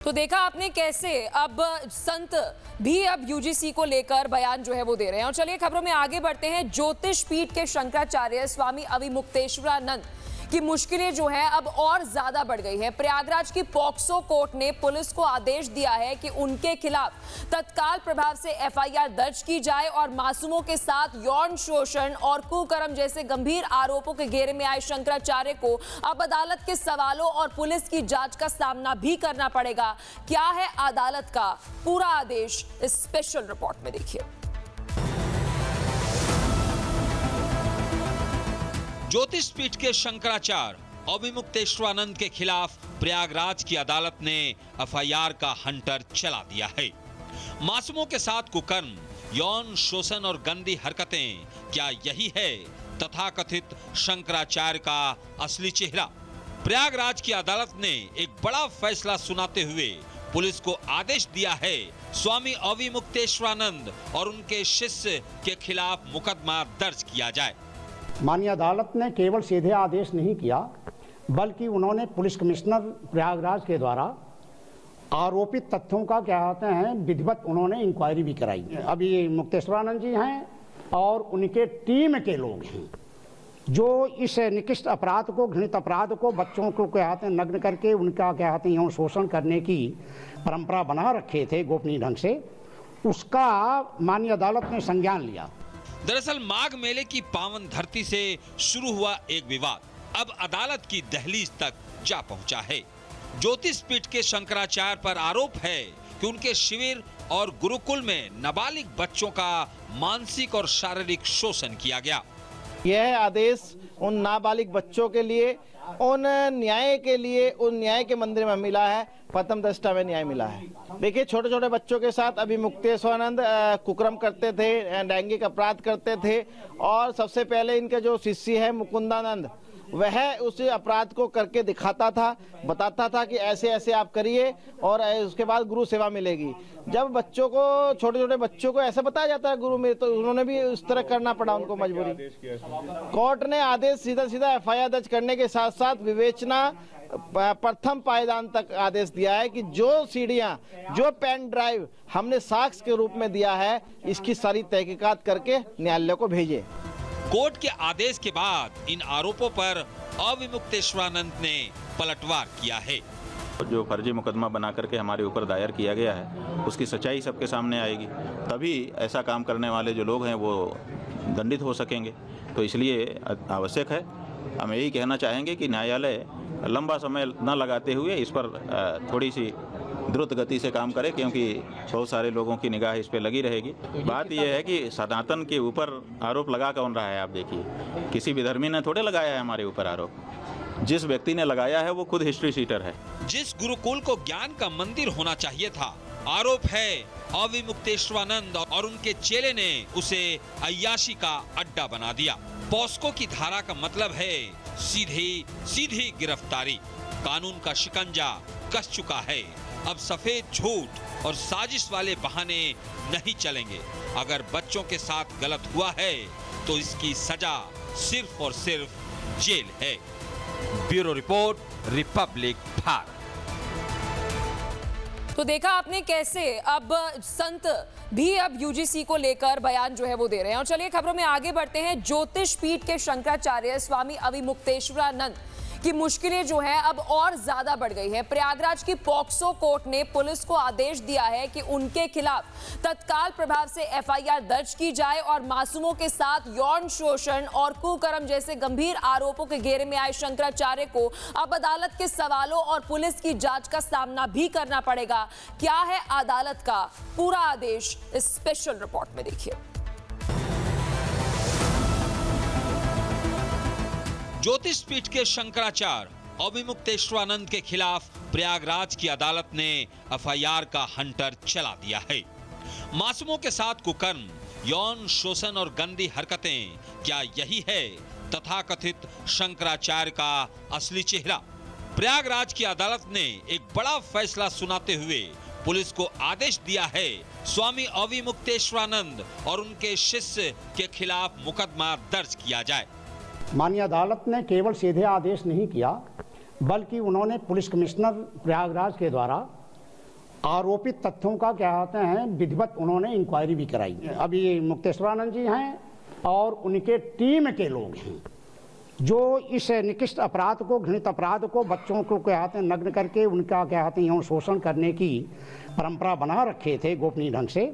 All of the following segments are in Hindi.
तो देखा आपने कैसे अब संत भी अब यूजीसी को लेकर बयान जो है वो दे रहे हैं। और चलिए खबरों में आगे बढ़ते हैं। ज्योतिष पीठ के शंकराचार्य स्वामी अविमुक्तेश्वरानंद की मुश्किलें जो है अब और ज्यादा बढ़ गई है। प्रयागराज की पॉक्सो कोर्ट ने पुलिस को आदेश दिया है कि उनके खिलाफ तत्काल प्रभाव से एफआईआर दर्ज की जाए और मासूमों के साथ यौन शोषण और कुकर्म जैसे गंभीर आरोपों के घेरे में आए शंकराचार्य को अब अदालत के सवालों और पुलिस की जांच का सामना भी करना पड़ेगा। क्या है अदालत का पूरा आदेश, इस स्पेशल रिपोर्ट में देखिए। ज्योतिष पीठ के शंकराचार्य अविमुक्तेश्वरानंद के खिलाफ प्रयागराज की अदालत ने एफआईआर का हंटर चला दिया है। मासूमों के साथ कुकर्म, यौन शोषण और गंदी हरकतें, क्या यही है तथाकथित शंकराचार्य का असली चेहरा? प्रयागराज की अदालत ने एक बड़ा फैसला सुनाते हुए पुलिस को आदेश दिया है स्वामी अविमुक्तेश्वरानंद और उनके शिष्य के खिलाफ मुकदमा दर्ज किया जाए। माननीय अदालत ने केवल सीधे आदेश नहीं किया, बल्कि उन्होंने पुलिस कमिश्नर प्रयागराज के द्वारा आरोपित तथ्यों का क्या कहते हैं विधिवत उन्होंने इंक्वायरी भी कराई। अभी मुक्तेश्वरानंद जी हैं और उनके टीम के लोग हैं जो इस निकृष्ट अपराध को, घृणित अपराध को, बच्चों को क्या कहते हैं नग्न करके उनका क्या कहते हैं यौन शोषण करने की परंपरा बना रखे थे गोपनीय ढंग से, उसका माननीय अदालत ने संज्ञान लिया। दरअसल माघ मेले की पावन धरती से शुरू हुआ एक विवाद अब अदालत की दहलीज तक जा पहुंचा है। ज्योतिष पीठ के शंकराचार्य पर आरोप है कि उनके शिविर और गुरुकुल में नाबालिग बच्चों का मानसिक और शारीरिक शोषण किया गया। यह आदेश उन नाबालिग बच्चों के लिए, उन न्याय के लिए, उन न्याय के मंदिर में मिला है, प्रथम दृष्टा में न्याय मिला है। देखिए, छोटे छोटे बच्चों के साथ अविमुक्तेश्वरानंद कुकर्म करते थे, लैंगिक अपराध करते थे और सबसे पहले इनके जो शिष्य है मुकुंदानंद, वह उस अपराध को करके दिखाता था, बताता था कि ऐसे ऐसे आप करिए और उसके बाद गुरु सेवा मिलेगी। जब बच्चों को, छोटे छोटे बच्चों को ऐसा बताया जाता है गुरु में, तो उन्होंने भी उस तरह करना पड़ा उनको मजबूरी। कोर्ट ने आदेश सीधा सीधा एफआईआर दर्ज करने के साथ साथ विवेचना प्रथम पायदान तक आदेश दिया है कि जो सीढ़ियां, जो पेन ड्राइव हमने साक्ष्य के रूप में दिया है, इसकी सारी तहकीकात करके न्यायालय को भेजे। कोर्ट के आदेश के बाद इन आरोपों पर अविमुक्तेश्वरानंद ने पलटवार किया है। जो फर्जी मुकदमा बना करके हमारे ऊपर दायर किया गया है, उसकी सच्चाई सबके सामने आएगी, तभी ऐसा काम करने वाले जो लोग हैं वो दंडित हो सकेंगे। तो इसलिए आवश्यक है, हम यही कहना चाहेंगे कि न्यायालय लंबा समय न लगाते हुए इस पर थोड़ी सी द्रुत गति से काम करे, क्योंकि बहुत सारे लोगों की निगाह इस पे लगी रहेगी। बात यह है कि सनातन के ऊपर आरोप लगा कौन रहा है? आप देखिए, किसी विधर्मी ने थोड़े लगाया है हमारे ऊपर आरोप। जिस व्यक्ति ने लगाया है वो खुद हिस्ट्री शीटर है। जिस गुरुकुल को ज्ञान का मंदिर होना चाहिए था, आरोप है अविमुक्तेश्वरानंद और उनके चेले ने उसे अय्याशी का अड्डा बना दिया। पॉस्को की धारा का मतलब है सीधी गिरफ्तारी। कानून का शिकंजा कस चुका है। अब सफेद झूठ और साजिश वाले बहाने नहीं चलेंगे। अगर बच्चों के साथ गलत हुआ है तो इसकी सजा सिर्फ और सिर्फ जेल है। Bureau report, Republic Bharat. तो देखा आपने कैसे अब संत भी अब यूजीसी को लेकर बयान जो है वो दे रहे हैं। और चलिए खबरों में आगे बढ़ते हैं। ज्योतिष पीठ के शंकराचार्य स्वामी अविमुक्तेश्वरानंद की मुश्किलें जो है अब और ज्यादा बढ़ गई है। प्रयागराज की पॉक्सो कोर्ट ने पुलिस को आदेश दिया है कि उनके खिलाफ तत्काल प्रभाव से एफआईआर दर्ज की जाए और मासूमों के साथ यौन शोषण और कुकर्म जैसे गंभीर आरोपों के घेरे में आए शंकराचार्य को अब अदालत के सवालों और पुलिस की जांच का सामना भी करना पड़ेगा। क्या है अदालत का पूरा आदेश, इस स्पेशल रिपोर्ट में देखिए। ज्योतिष पीठ के शंकराचार्य अविमुक्तेश्वरानंद के खिलाफ प्रयागराज की अदालत ने एफआईआर का हंटर चला दिया है। मासूमों के साथ कुकर्म, यौन शोषण और गंदी हरकतें, क्या यही है तथाकथित शंकराचार्य का असली चेहरा? प्रयागराज की अदालत ने एक बड़ा फैसला सुनाते हुए पुलिस को आदेश दिया है स्वामी अविमुक्तेश्वरानंद और उनके शिष्य के खिलाफ मुकदमा दर्ज किया जाए। माननीय अदालत ने केवल सीधे आदेश नहीं किया, बल्कि उन्होंने पुलिस कमिश्नर प्रयागराज के द्वारा आरोपित तथ्यों का क्या कहते हैं विधिवत उन्होंने इंक्वायरी भी कराई। अभी मुक्तेश्वरानंद जी हैं और उनके टीम के लोग हैं जो इस निकृष्ट अपराध को, घृणित अपराध को, बच्चों को क्या कहते हैं नग्न करके उनका क्या कहते हैं यौन शोषण करने की परंपरा बना रखे थे गोपनीय ढंग से,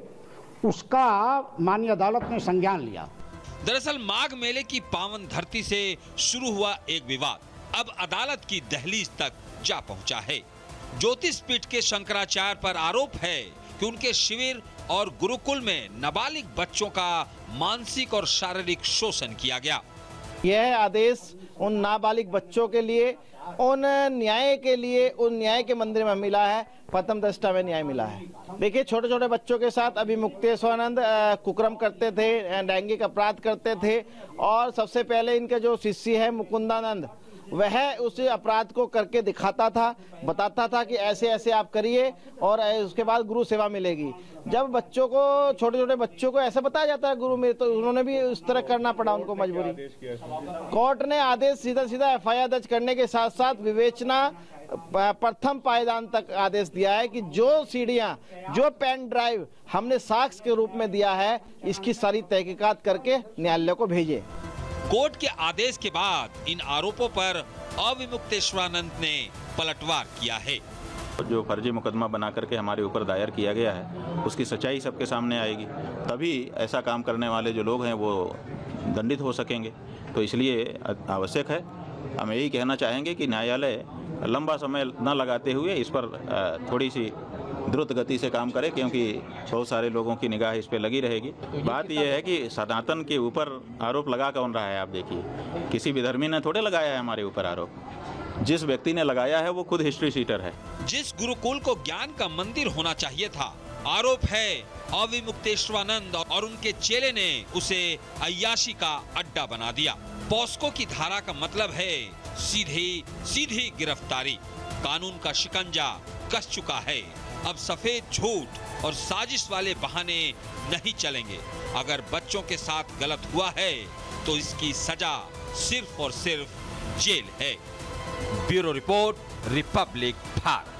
उसका माननीय अदालत ने संज्ञान लिया। दरअसल माघ मेले की पावन धरती से शुरू हुआ एक विवाद अब अदालत की दहलीज तक जा पहुंचा है। ज्योतिष पीठ के शंकराचार्य पर आरोप है कि उनके शिविर और गुरुकुल में नाबालिग बच्चों का मानसिक और शारीरिक शोषण किया गया। यह आदेश उन नाबालिग बच्चों के लिए, उन न्याय के लिए, उन न्याय के मंदिर में मिला है, प्रथम दृष्टया में न्याय मिला है। देखिए, छोटे छोटे बच्चों के साथ अभी मुक्तेश्वरानंद कुकर्म करते थे, लैंगिक अपराध करते थे और सबसे पहले इनके जो शिष्य है मुकुंदानंद, वह उस अपराध को करके दिखाता था, बताता था कि ऐसे ऐसे आप करिए और उसके बाद गुरु सेवा मिलेगी। जब बच्चों को, छोटे छोटे बच्चों को ऐसा बताया जाता है गुरु में, तो उन्होंने भी उस तरह करना पड़ा उनको मजबूरी। कोर्ट ने आदेश सीधा सीधा एफआईआर दर्ज करने के साथ साथ विवेचना प्रथम पायदान तक आदेश दिया है कि जो सीढ़ियां, जो पेन ड्राइव हमने साक्ष्य के रूप में दिया है, इसकी सारी तहकीकात करके न्यायालय को भेजे। कोर्ट के आदेश के बाद इन आरोपों पर अविमुक्तेश्वरानंद ने पलटवार किया है। जो फर्जी मुकदमा बना करके हमारे ऊपर दायर किया गया है उसकी सच्चाई सबके सामने आएगी, तभी ऐसा काम करने वाले जो लोग हैं वो दंडित हो सकेंगे। तो इसलिए आवश्यक है, हम यही कहना चाहेंगे कि न्यायालय लंबा समय न लगाते हुए इस पर थोड़ी सी द्रुत गति से काम करे, क्योंकि बहुत सारे लोगों की निगाह इस पे लगी रहेगी। बात यह है कि सनातन के ऊपर आरोप लगा कौन रहा है? आप देखिए, किसी विधर्मी ने थोड़े लगाया है हमारे ऊपर आरोप। जिस व्यक्ति ने लगाया है वो खुद हिस्ट्री शीटर है। जिस गुरुकुल को ज्ञान का मंदिर होना चाहिए था, आरोप है अविमुक्तेश्वरानंद और उनके चेले ने उसे अय्याशी का अड्डा बना दिया। पॉस्को की धारा का मतलब है सीधी गिरफ्तारी। कानून का शिकंजा कस चुका है। अब सफेद झूठ और साजिश वाले बहाने नहीं चलेंगे। अगर बच्चों के साथ गलत हुआ है तो इसकी सजा सिर्फ और सिर्फ जेल है। Bureau report, Republic Bharat.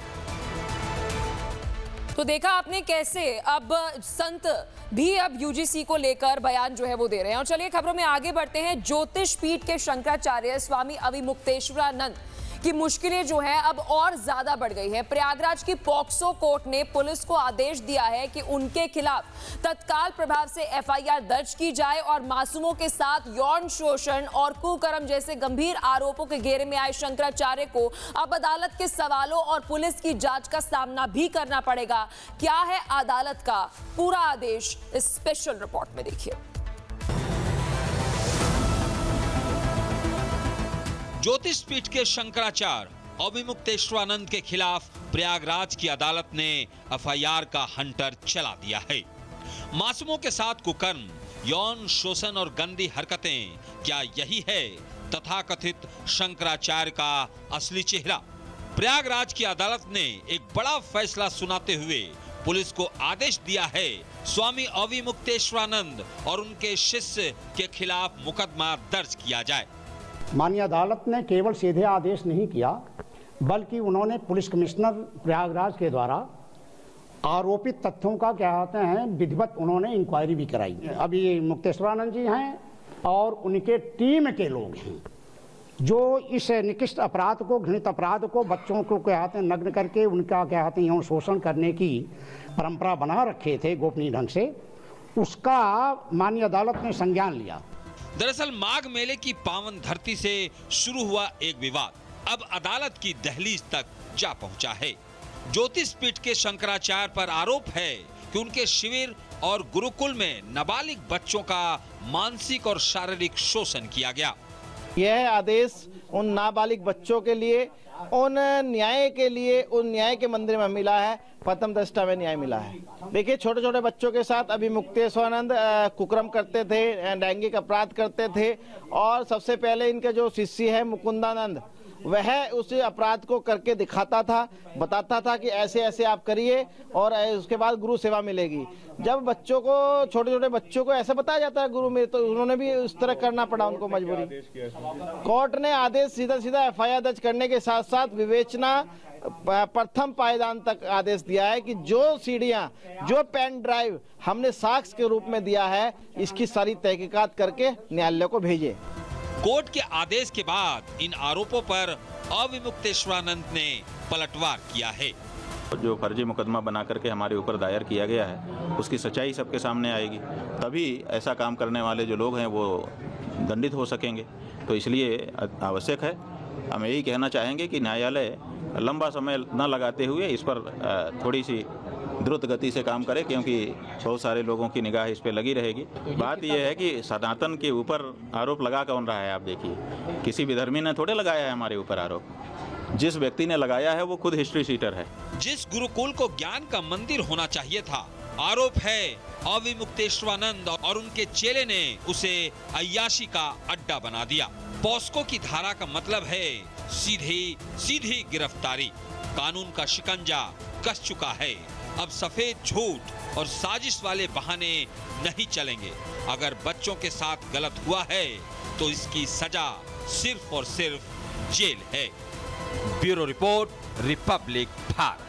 तो देखा आपने कैसे अब संत भी अब यूजीसी को लेकर बयान जो है वो दे रहे हैं। और चलिए खबरों में आगे बढ़ते हैं। ज्योतिष पीठ के शंकराचार्य स्वामी अविमुक्तेश्वरानंद की मुश्किलें जो है अब और ज्यादा बढ़ गई है। प्रयागराज की पॉक्सो कोर्ट ने पुलिस को आदेश दिया है कि उनके खिलाफ तत्काल प्रभाव से एफआईआर दर्ज की जाए और मासूमों के साथ यौन शोषण और कुकर्म जैसे गंभीर आरोपों के घेरे में आए शंकराचार्य को अब अदालत के सवालों और पुलिस की जांच का सामना भी करना पड़ेगा। क्या है अदालत का पूरा आदेश, इस स्पेशल रिपोर्ट में देखिए। ज्योतिष पीठ के शंकराचार्य अविमुक्तेश्वरानंद के खिलाफ प्रयागराज की अदालत ने एफआईआर का हंटर चला दिया है। मासूमों के साथ कुकर्म, यौन शोषण और गंदी हरकतें, क्या यही है तथाकथित शंकराचार्य का असली चेहरा? प्रयागराज की अदालत ने एक बड़ा फैसला सुनाते हुए पुलिस को आदेश दिया है स्वामी अविमुक्तेश्वरानंद और उनके शिष्य के खिलाफ मुकदमा दर्ज किया जाए। माननीय अदालत ने केवल सीधे आदेश नहीं किया, बल्कि उन्होंने पुलिस कमिश्नर प्रयागराज के द्वारा आरोपित तथ्यों का क्या कहते हैं विधिवत उन्होंने इंक्वायरी भी कराई। अभी मुक्तेश्वरानंद जी हैं और उनके टीम के लोग हैं जो इस निकृष्ट अपराध को, घृणित अपराध को, बच्चों को क्या कहते हैं नग्न करके उनका क्या कहते हैं यौन शोषण करने की परंपरा बना रखे थे गोपनीय ढंग से, उसका माननीय अदालत ने संज्ञान लिया। दरअसल माघ मेले की पावन धरती से शुरू हुआ एक विवाद अब अदालत की दहलीज तक जा पहुंचा है। ज्योतिष पीठ के शंकराचार्य पर आरोप है कि उनके शिविर और गुरुकुल में नाबालिग बच्चों का मानसिक और शारीरिक शोषण किया गया। यह आदेश उन नाबालिग बच्चों के लिए, उन न्याय के लिए, उन न्याय के मंदिर में मिला है, प्रथम दृष्टया में न्याय मिला है। देखिए, छोटे छोटे बच्चों के साथ अभी मुक्तेश्वरानंद कुकर्म करते थे, लैंगिक अपराध करते थे और सबसे पहले इनके जो शिष्य है मुकुंदानंद, वह उस अपराध को करके दिखाता था, बताता था कि ऐसे ऐसे आप करिए और उसके बाद गुरु सेवा मिलेगी। जब बच्चों को, छोटे छोटे बच्चों को ऐसा बताया जाता है गुरु में, तो उन्होंने भी उस तरह करना पड़ा उनको मजबूरी। कोर्ट ने आदेश सीधा सीधा एफआईआर दर्ज करने के साथ साथ विवेचना प्रथम पायदान तक आदेश दिया है कि जो सीढ़ियां, जो पेन ड्राइव हमने साक्ष्य के रूप में दिया है, इसकी सारी तहकीकात करके न्यायालय को भेजे। कोर्ट के आदेश के बाद इन आरोपों पर अविमुक्तेश्वरानंद ने पलटवार किया है। जो फर्जी मुकदमा बना करके हमारे ऊपर दायर किया गया है, उसकी सच्चाई सबके सामने आएगी, तभी ऐसा काम करने वाले जो लोग हैं वो दंडित हो सकेंगे। तो इसलिए आवश्यक है, हम यही कहना चाहेंगे कि न्यायालय लंबा समय न लगाते हुए इस पर थोड़ी सी द्रुत गति से काम करे, क्योंकि बहुत सारे लोगों की निगाह इस पर लगी रहेगी। बात यह है कि सनातन के ऊपर आरोप लगा कौन रहा है? आप देखिए, किसी विधर्मी ने थोड़े लगाया है हमारे ऊपर आरोप। जिस व्यक्ति ने लगाया है वो खुद हिस्ट्री शीटर है। जिस गुरुकुल को ज्ञान का मंदिर होना चाहिए था, आरोप है अविमुक्तेश्वरानंद और उनके चेले ने उसे अय्याशी का अड्डा बना दिया। पॉस्को की धारा का मतलब है सीधी गिरफ्तारी। कानून का शिकंजा कस चुका है। अब सफेद झूठ और साजिश वाले बहाने नहीं चलेंगे। अगर बच्चों के साथ गलत हुआ है तो इसकी सजा सिर्फ और सिर्फ जेल है। Bureau report, Republic Bharat.